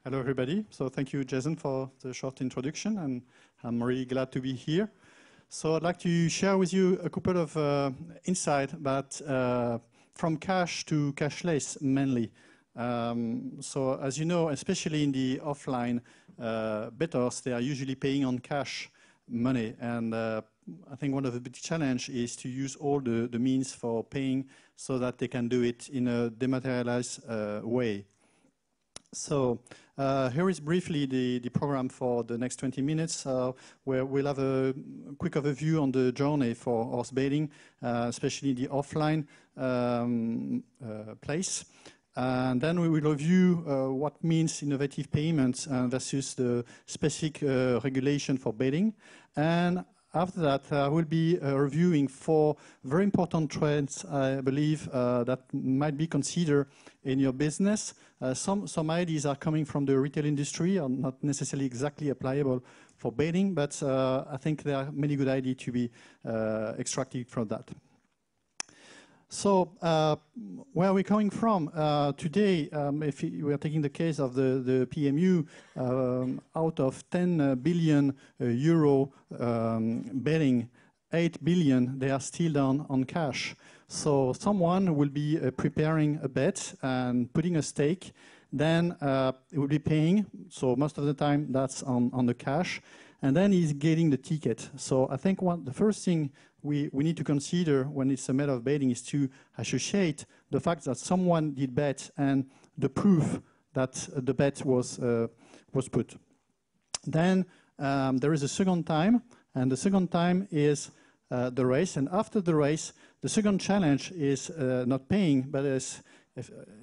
Hello, everybody. So thank you, Jason, for the short introduction, and I'm really glad to be here. So I'd like to share with you a couple of insights about from cash to cashless, mainly. So as you know, especially in the offline bettors, they are usually paying on cash money, and I think one of the big challenges is to use all the means for paying so that they can do it in a dematerialized way. So here is briefly the program for the next 20 minutes, where we'll have a quick overview on the journey for horse betting, especially the offline place. And then we will review what means innovative payments versus the specific regulation for betting. And after that, I will be reviewing 4 very important trends, I believe, that might be considered in your business. Some ideas are coming from the retail industry, are not necessarily exactly applicable for betting, but I think there are many good ideas to be extracted from that. So where are we coming from? Today, if we are taking the case of the PMU, out of 10 billion euro betting, 8 billion, they are still done on cash. So someone will be preparing a bet and putting a stake, then it will be paying. So most of the time that's on the cash, and then he's getting the ticket. So I think the first thing we need to consider when it's a matter of betting is to associate the fact that someone did bet and the proof that the bet was put. Then there is a second time, and the second time is the race. And after the race, the second challenge is not paying, but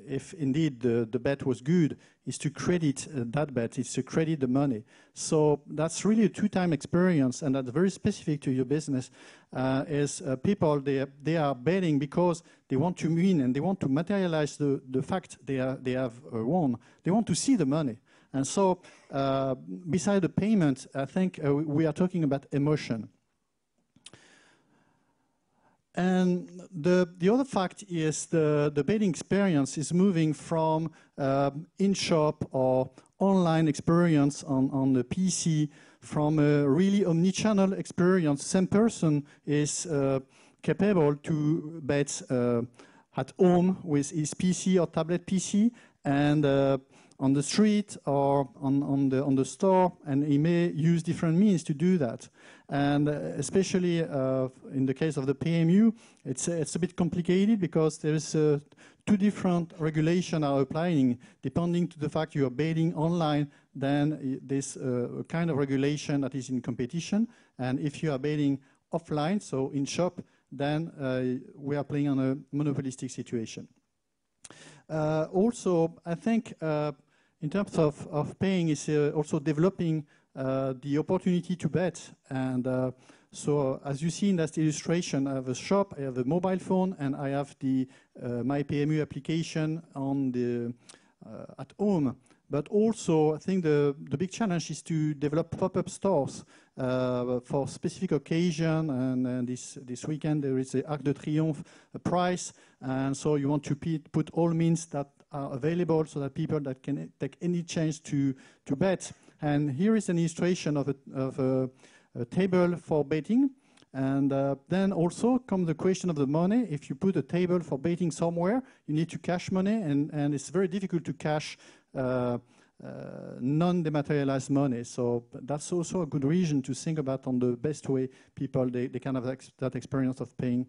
if indeed the bet was good, is to credit that bet, is to credit the money. So that's really a 2-time experience, and that's very specific to your business. People, they are betting because they want to win, and they want to materialize the fact they have won. They want to see the money. And so beside the payment, I think we are talking about emotion. And the other fact is the betting experience is moving from in-shop or online experience on the PC, from a really omni-channel experience. Same person is capable to bet at home with his PC or tablet PC, and on the street or on the store, and he may use different means to do that. And especially in the case of the PMU, it's a bit complicated because there is 2 different regulations are applying. Depending to the fact you are betting online, then there's a kind of regulation that is in competition. And if you are betting offline, so in shop, then we are playing on a monopolistic situation. Also, I think in terms of paying is also developing the opportunity to bet. And so as you see in that illustration, I have a shop, I have a mobile phone, and I have the My PMU application on the at home. But also, I think the big challenge is to develop pop-up stores for specific occasion. And this weekend there is the Arc de Triomphe prize, and so you want to put all means that are available so that people that can take any chance to bet. And here is an illustration of a table for betting. And then also comes the question of the money. If you put a table for betting somewhere, you need to cash money, and it's very difficult to cash non-dematerialized money. So that's also a good reason to think about on the best way people they can have that experience of paying.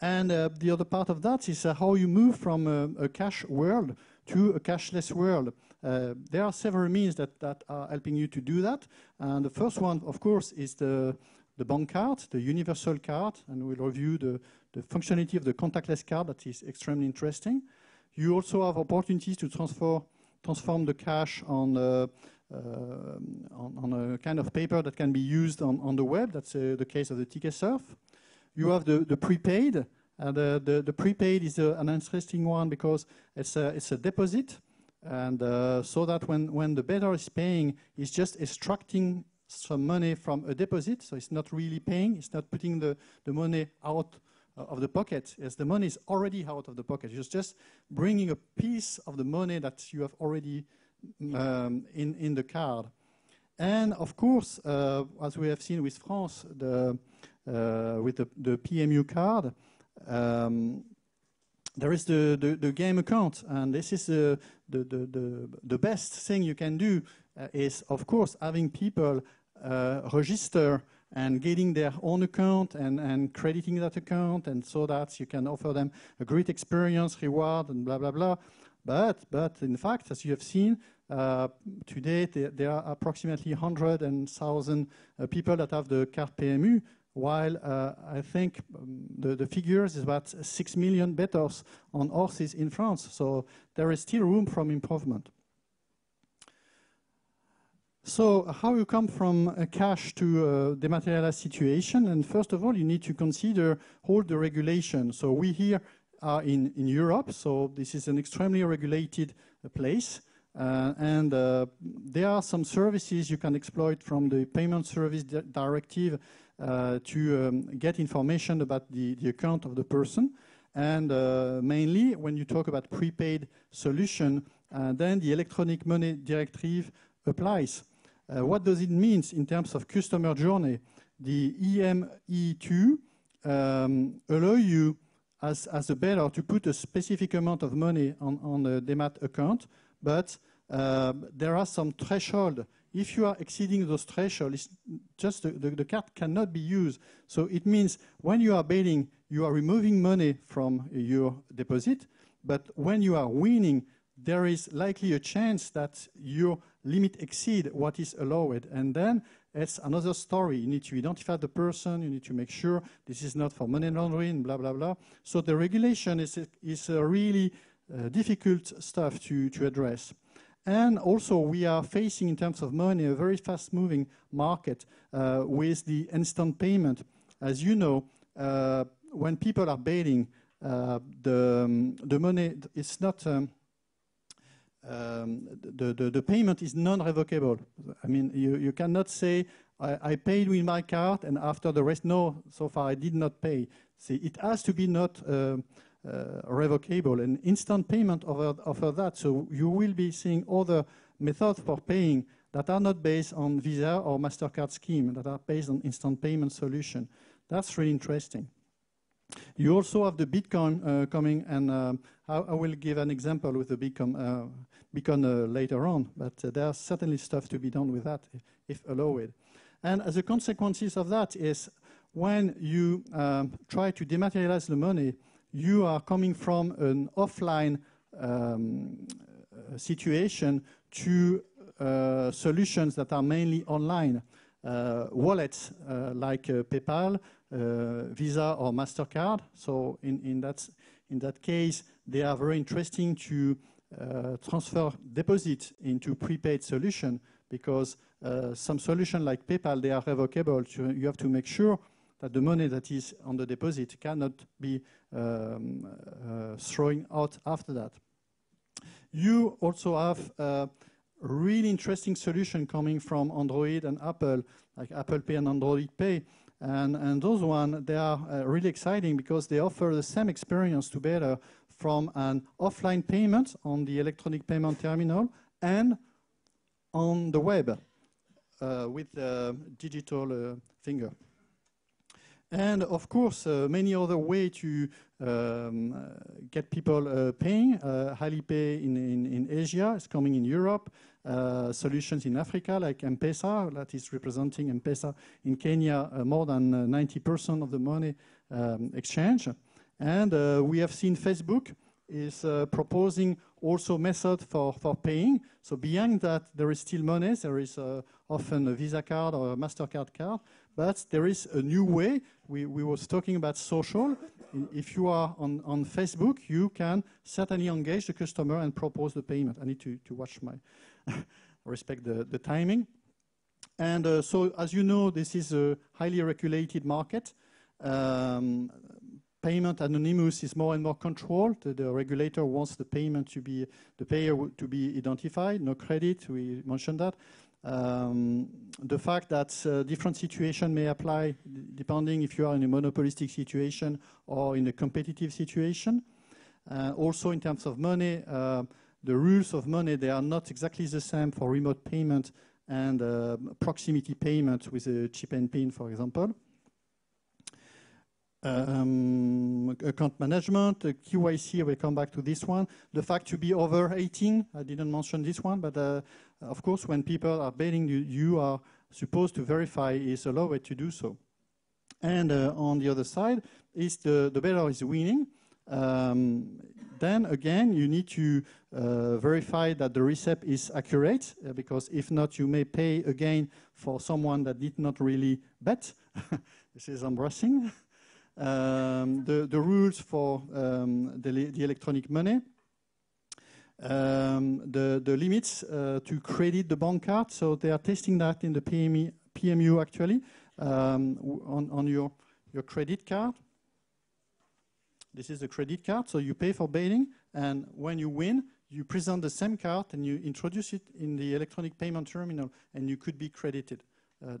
And the other part of that is how you move from a cash world to a cashless world. There are several means that are helping you to do that. And the first one, of course, is the bank card, the universal card, and we'll review the functionality of the contactless card that is extremely interesting. You also have opportunities to transform the cash on a kind of paper that can be used on the web. That's the case of the ticket surf. You have the prepaid. The prepaid is an interesting one because it's a deposit, and so that when the bettor is paying, he's just extracting some money from a deposit, so it's not really paying. It's not putting the money out of the pocket, as the money is already out of the pocket. It's just bringing a piece of the money that you have already in the card. And of course, as we have seen with France, with the PMU card, there is the game account, and this is the best thing you can do is, of course, having people register and getting their own account and crediting that account, and so that you can offer them a great experience, reward, and blah, blah, blah. But in fact, as you have seen, today there are approximately 100,000 people that have the card PMU, while I think the figures is about 6 million bettors on horses in France. So there is still room for improvement. So how you come from a cash to a dematerialized situation? And first of all, you need to consider all the regulation. So we here are in Europe, so this is an extremely regulated place. And there are some services you can exploit from the Payment Service Directive to get information about the account of the person. And mainly, when you talk about prepaid solution, then the Electronic Money Directive applies. What does it mean in terms of customer journey? The EME2 allow you, as a bettor, to put a specific amount of money on a demat account, but there are some threshold. If you are exceeding those thresholds, just the card cannot be used. So it means when you are betting, you are removing money from your deposit, but when you are winning, there is likely a chance that your limit exceed what is allowed. And then it's another story. You need to identify the person. You need to make sure this is not for money laundering, blah, blah, blah. So the regulation is a really difficult stuff to address. And also, we are facing, in terms of money, a very fast-moving market with the instant payment. As you know, when people are betting, the money is not... the payment is non-revocable. I mean, you cannot say, I paid with my card, and after the rest, no, so far I did not pay. See, it has to be not revocable, and instant payment offer that. So you will be seeing other methods for paying that are not based on Visa or MasterCard scheme, that are based on instant payment solution. That's really interesting. You also have the Bitcoin coming, and I will give an example with the Bitcoin later on, but there's certainly stuff to be done with that if allowed. And as a consequences of that is when you try to dematerialize the money, you are coming from an offline situation to solutions that are mainly online. Wallets like PayPal, Visa or MasterCard. So in that case, they are very interesting to transfer deposit into prepaid solution, because some solution like PayPal, they are revocable. So you have to make sure that the money that is on the deposit cannot be thrown out after that. You also have a really interesting solution coming from Android and Apple, like Apple Pay and Android Pay. And those ones, they are really exciting because they offer the same experience to better from an offline payment on the electronic payment terminal and on the web with the digital finger. And of course, many other ways to get people paying. Alipay in Asia is coming in Europe. Solutions in Africa like M-Pesa, that is representing M-Pesa in Kenya, more than 90% of the money exchange. And we have seen Facebook is proposing also method for paying. So beyond that, there is still money. There is often a Visa card or a MasterCard card. But there is a new way. We was talking about social. If you are on Facebook, you can certainly engage the customer and propose the payment. I need to watch my respect the timing. And so, as you know, this is a highly regulated market. Payment anonymous is more and more controlled. The regulator wants the payment to be, the payer to be identified, no credit, we mentioned that. The fact that different situations may apply depending if you are in a monopolistic situation or in a competitive situation. Also in terms of money, the rules of money, they are not exactly the same for remote payment and proximity payment with a chip and pin, for example. Account management, QIC, I will come back to this one. The fact to be over 18, I didn't mention this one, but of course when people are betting, you are supposed to verify is a law way to do so. And on the other side, is the bettor is winning. Then again, you need to verify that the receipt is accurate, because if not, you may pay again for someone that did not really bet. This is embarrassing. The rules for the electronic money, the limits to credit the bank card. So they are testing that in the PMU actually on your credit card. This is the credit card, so you pay for betting, and when you win, you present the same card and you introduce it in the electronic payment terminal, and you could be credited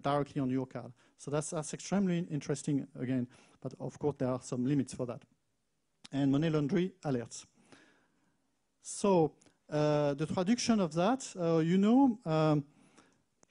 directly on your card. So that's extremely interesting again, but of course there are some limits for that. And money laundering alerts. So the traduction of that,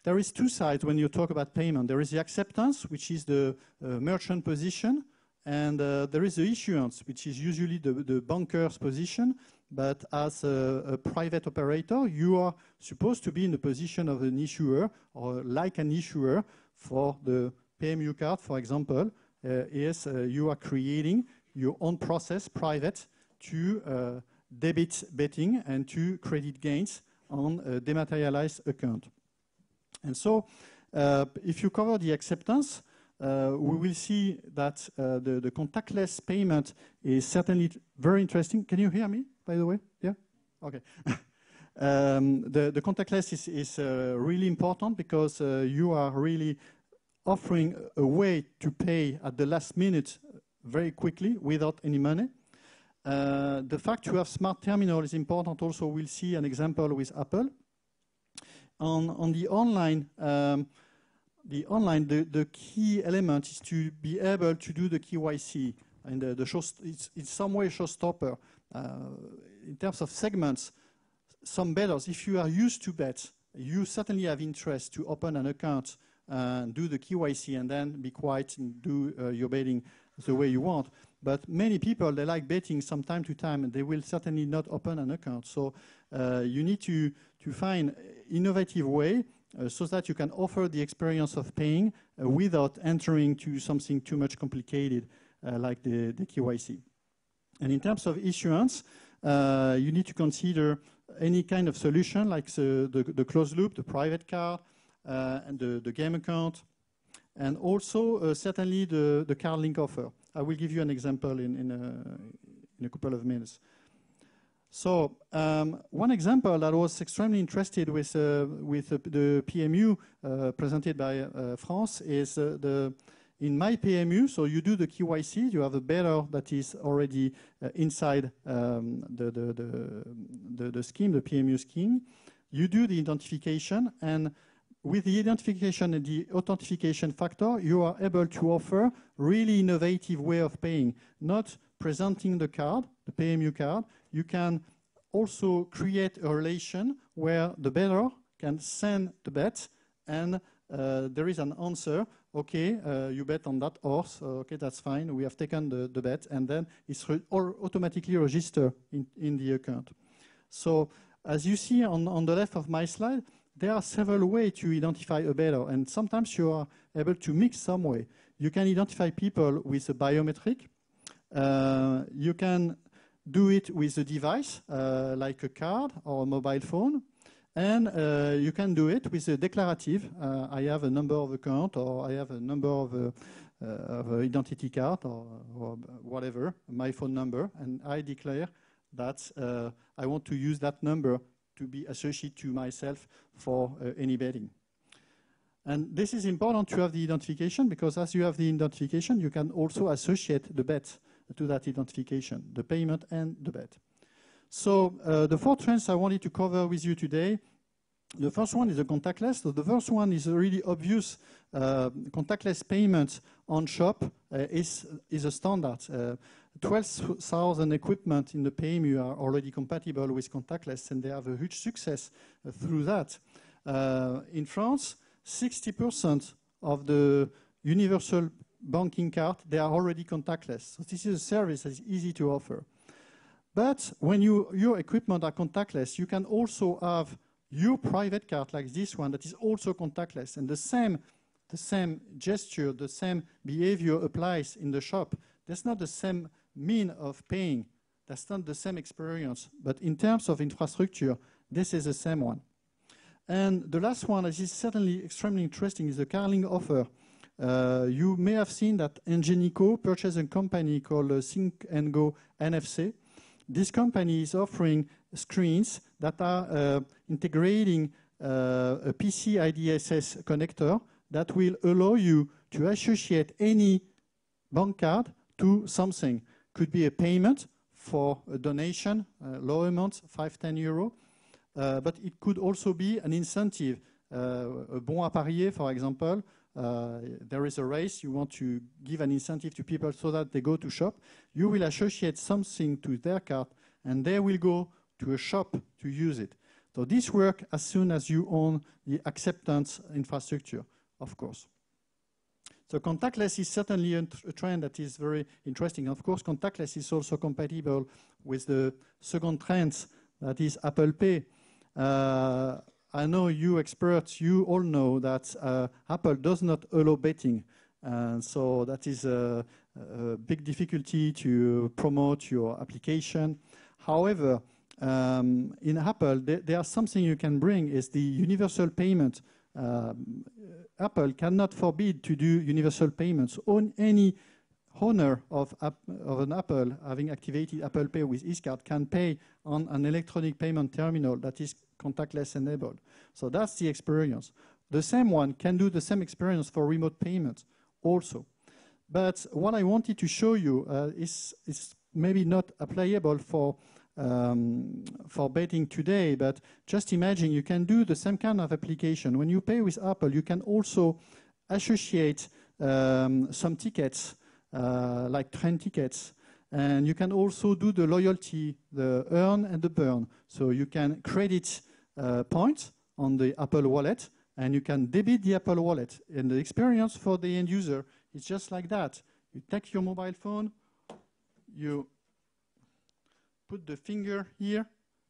there is two sides when you talk about payment. There is the acceptance, which is the merchant position, and there is the issuance, which is usually the banker's position. But as a private operator, you are supposed to be in the position of an issuer, or like an issuer for the PMU card, for example. You are creating your own process, private, to debit betting and to credit gains on a dematerialized account. And so if you cover the acceptance, we will see that the contactless payment is certainly very interesting. Can you hear me, by the way? Yeah? Okay. The contactless is really important because you are really offering a way to pay at the last minute very quickly without any money. The fact you have smart terminal is important also. We'll see an example with Apple. On the online, the key element is to be able to do the KYC, and it's in some way a showstopper. In terms of segments, some bettors, if you are used to bet, you certainly have interest to open an account and do the KYC and then be quiet and do your betting the way you want. But many people, they like betting from time to time, and they will certainly not open an account. So you need to find innovative way so that you can offer the experience of paying without entering to something too much complicated like the KYC. And in terms of issuance, you need to consider any kind of solution like the closed loop, the private card, and the game account, and also certainly the card link offer. I will give you an example in a couple of minutes. So one example that was extremely interested with the PMU presented by France is in my PMU. So you do the KYC, you have a bettor that is already inside the scheme, the PMU scheme. You do the identification, and with the identification and the authentication factor, you are able to offer really innovative way of paying, not presenting the card, the PMU card. You can also create a relation where the bettor can send the bet, and there is an answer. Okay, you bet on that horse. Okay, that's fine. We have taken the bet, and then it's automatically registered in the account. So as you see on the left of my slide, there are several ways to identify a bettor, and sometimes you are able to mix some way. You can identify people with a biometric. You can do it with a device, like a card or a mobile phone. And you can do it with a declarative. I have a number of account, or I have a number of identity card, or whatever, my phone number, and I declare that I want to use that number to be associated to myself for any betting. And this is important to have the identification, because as you have the identification, you can also associate the bet to that identification, the payment and the bet. So the four trends I wanted to cover with you today. The first one is the contactless. So the first one is a really obvious. Contactless payment on shop is a standard. 12,000 equipment in the PMU are already compatible with contactless, and they have a huge success through that. In France, 60% of the universal banking card, they are already contactless. So this is a service that is easy to offer. But when your equipment are contactless, you can also have your private card like this one that is also contactless. And the same gesture, the same behavior applies in the shop. That's not the same mean of paying. That's not the same experience. But in terms of infrastructure, this is the same one. And the last one, that is certainly extremely interesting, is the carling offer. You may have seen that Ingenico purchased a company called Sync & Go NFC. This company is offering screens that are integrating a PC IDSS connector that will allow you to associate any bank card to something. Could be a payment for a donation, low amount, 5–10 euro, but it could also be an incentive. A bon à parier, for example. There is a race, you want to give an incentive to people so that they go to shop. You will associate something to their card, and they will go to a shop to use it. So this works as soon as you own the acceptance infrastructure, of course. So contactless is certainly a trend that is very interesting. Of course, contactless is also compatible with the second trend, that is Apple Pay. I know you experts, you all know that Apple does not allow betting. And so that is a big difficulty to promote your application. However, in Apple, there is something you can bring is the universal payment. Apple cannot forbid to do universal payments. Any owner of an Apple having activated Apple Pay with his card can pay on an electronic payment terminal that is contactless enabled. So that's the experience. The same one can do the same experience for remote payments also. But what I wanted to show you is maybe not applicable for betting today, but just imagine you can do the same kind of application. When you pay with Apple, you can also associate some tickets, like train tickets. And you can also do the loyalty, the earn and the burn. So you can credit points on the Apple Wallet, and you can debit the Apple Wallet. And the experience for the end user is just like that. You take your mobile phone, you put the finger here,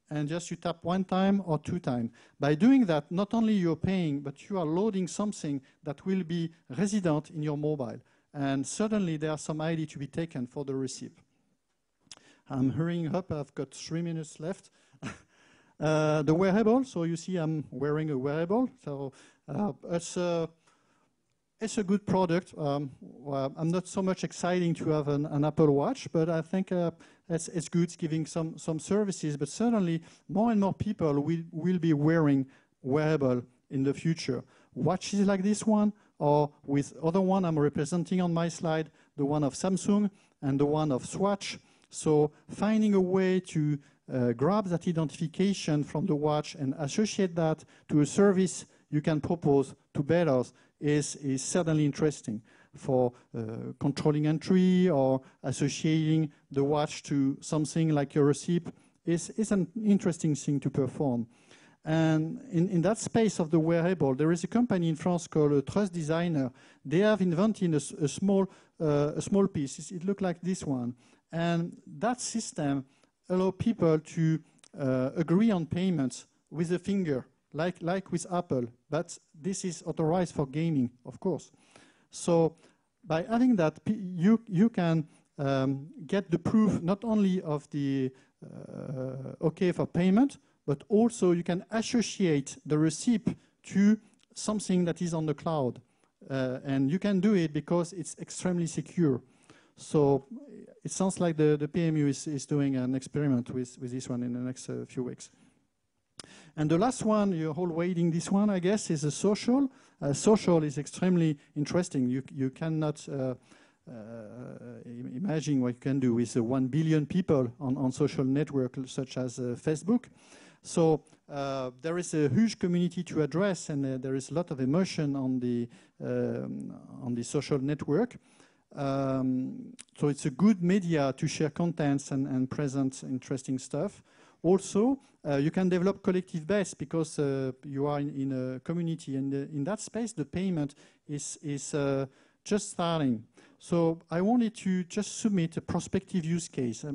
and just you tap 1 time or 2 times. By doing that, not only you're paying, but you are loading something that will be resident in your mobile. And certainly there are some ID to be taken for the receipt. I'm hurrying up, I've got 3 minutes left. The wearable, so you see I'm wearing a wearable. So it's a good product. Well, I'm not so much exciting to have an Apple Watch, but I think it's good, it's giving some services. But certainly more and more people will be wearing wearable in the future. Watches like this one, or with other one I'm representing on my slide, the one of Samsung and the one of Swatch. So finding a way to grab that identification from the watch and associate that to a service you can propose to bettors is certainly interesting for controlling entry or associating the watch to something like a receipt is an interesting thing to perform. And in that space of the wearable, there is a company in France called Trust Designer. They have invented a small piece. It looks like this one. And that system allows people to agree on payments with a finger, like with Apple. But this is authorized for gaming, of course. So by having that, you can get the proof not only of the OK for payment, but also you can associate the receipt to something that is on the cloud. And you can do it because it's extremely secure. So it sounds like the PMU is doing an experiment with this one in the next few weeks. And the last one, you're all waiting this one, I guess, is a social. Social is extremely interesting. You cannot imagine what you can do with 1 billion people on social networks such as Facebook. So there is a huge community to address, and there is a lot of emotion on the social network. So it's a good media to share contents and present interesting stuff. Also, you can develop collective bets because you are in a community, and in that space, the payment is just starting. So I wanted to just submit a prospective use case.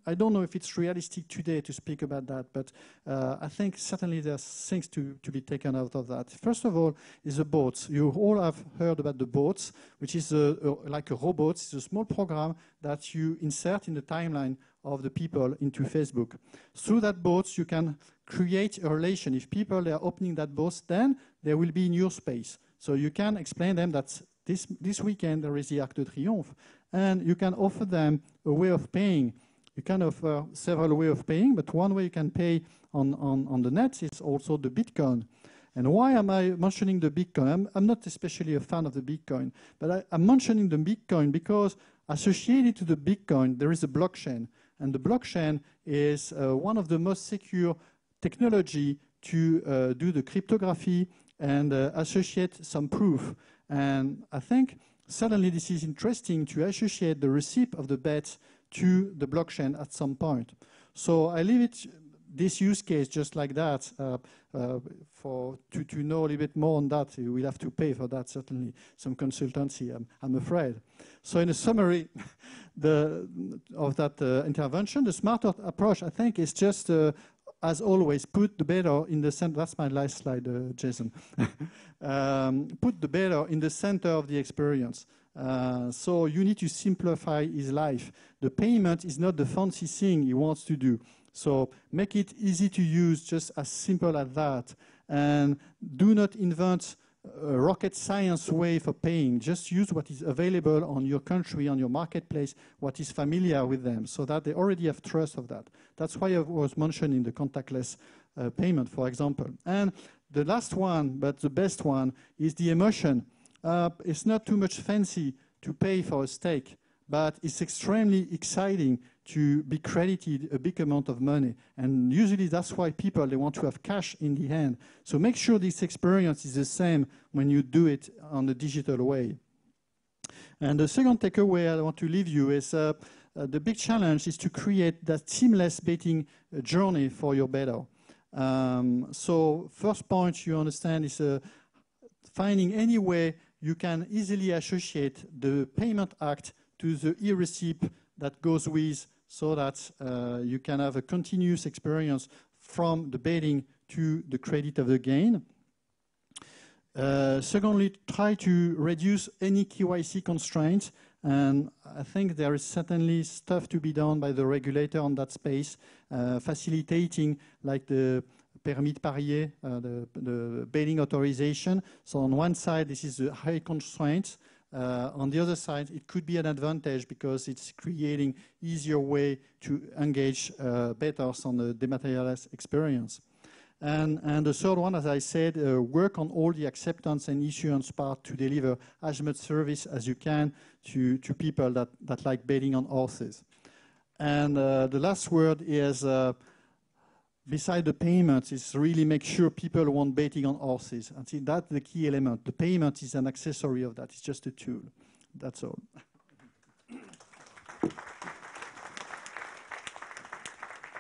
I don't know if it's realistic today to speak about that, but I think certainly there's things to be taken out of that. First of all is the bots. You all have heard about the bots, which is like a robot. It's a small program that you insert in the timeline of the people into Facebook. Through that bots, you can create a relation. If people are opening that bot, then they will be in your space. So you can explain them that this weekend there is the Arc de Triomphe, and you can offer them a way of paying. You can offer several ways of paying, but one way you can pay on the net is also the Bitcoin. And why am I mentioning the Bitcoin? I'm not especially a fan of the Bitcoin, but I'm mentioning the Bitcoin because associated to the Bitcoin, there is a blockchain. And the blockchain is one of the most secure technology to do the cryptography and associate some proof. And I think suddenly this is interesting to associate the receipt of the bet to the blockchain at some point. So I leave it, this use case just like that. To know a little bit more on that, you will have to pay for that, certainly, some consultancy, I'm afraid. So in a summary of that intervention, the smarter approach, I think, is just as always, put the beta in the center. That's my last slide, Jason. Put the beta in the center of the experience. So you need to simplify his life. The payment is not the fancy thing he wants to do. So make it easy to use, just as simple as that. And do not invent a rocket science way for paying. Just use what is available on your country, on your marketplace, what is familiar with them, so that they already have trust of that. That's why I was mentioning the contactless payment, for example. And the last one, but the best one, is the emotion. It's not too much fancy to pay for a steak, but it's extremely exciting to be credited a big amount of money. And usually that's why people, they want to have cash in the hand. So make sure this experience is the same when you do it on the digital way. And the second takeaway I want to leave you is the big challenge is to create that seamless betting journey for your bettor. So first point you understand is finding any way you can easily associate the payment act to the e-receipt that goes with, so that you can have a continuous experience from the betting to the credit of the gain. Secondly, try to reduce any KYC constraints, and I think there is certainly stuff to be done by the regulator on that space, facilitating like the permis de parier, the betting authorization. So on one side, this is a high constraint. On the other side, it could be an advantage because it's creating easier way to engage bettors on the dematerialized experience. And the third one, as I said, work on all the acceptance and issuance part to deliver as much service as you can to people that like betting on horses. And the last word is, beside the payments, is really make sure people want betting on horses. I think that's the key element. The payment is an accessory of that. It's just a tool. That's all.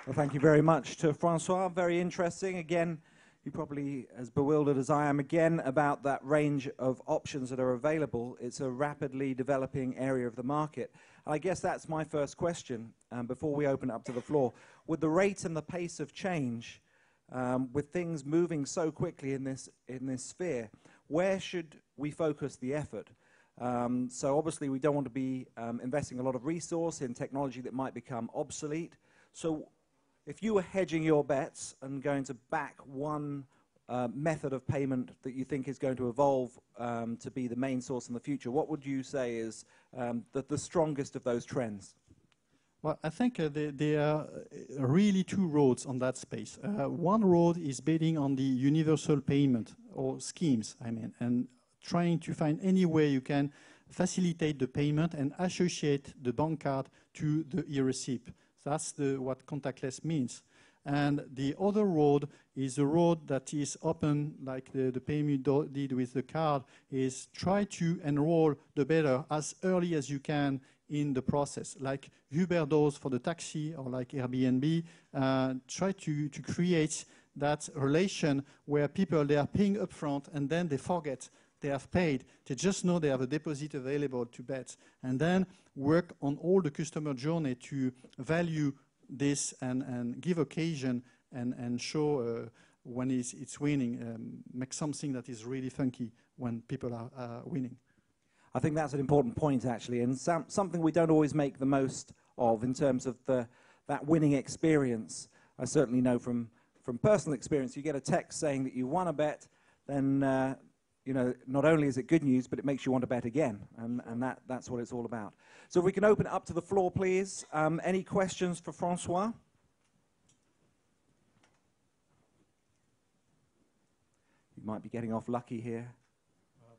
Well, thank you very much to François. Very interesting. Again, you're probably as bewildered as I am again about that range of options that are available. It's a rapidly developing area of the market. I guess that's my first question before we open it up to the floor. With the rate and the pace of change, with things moving so quickly in this sphere, where should we focus the effort? So obviously we don't want to be investing a lot of resource in technology that might become obsolete. So if you were hedging your bets and going to back one method of payment that you think is going to evolve to be the main source in the future, what would you say is the strongest of those trends? Well, I think there are really two roads on that space. One road is betting on the universal payment, or schemes, I mean, and trying to find any way you can facilitate the payment and associate the bank card to the e-receipt. That's what contactless means. And the other road is a road that is open, like the PMU did with the card, is try to enroll the bidder as early as you can in the process, like Uber does for the taxi or like Airbnb. Try to create that relation where people, they are paying upfront and then they forget they have paid. They just know they have a deposit available to bet. And then work on all the customer journey to value this and give occasion and show when it's winning, make something that is really funky when people are winning. I think that's an important point, actually, and something we don't always make the most of in terms of that winning experience. I certainly know from personal experience, you get a text saying that you won a bet, then you know, not only is it good news, but it makes you want to bet again, and that's what it's all about. So if we can open it up to the floor, please. Any questions for François? You might be getting off lucky here.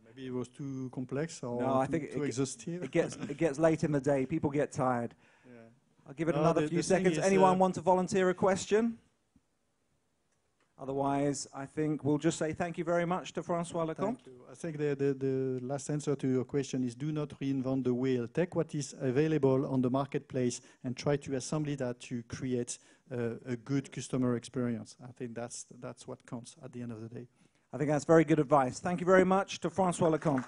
Maybe it was too complex or no, I think too exhaustive. It gets late in the day. People get tired. Yeah. I'll give it another few seconds. Anyone want to volunteer a question? Otherwise, I think we'll just say thank you very much to François Lecomte. I think the last answer to your question is do not reinvent the wheel. Take what is available on the marketplace and try to assemble that to create a good customer experience. I think that's what counts at the end of the day. I think that's very good advice. Thank you very much to François Lecomte.